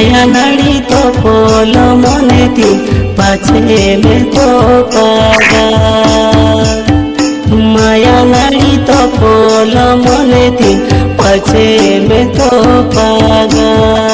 माया नाड़ी तो पोल मने थी पाछे में तो पागा। माया नाड़ी तो पोल मने थी पाछे में तो पागा।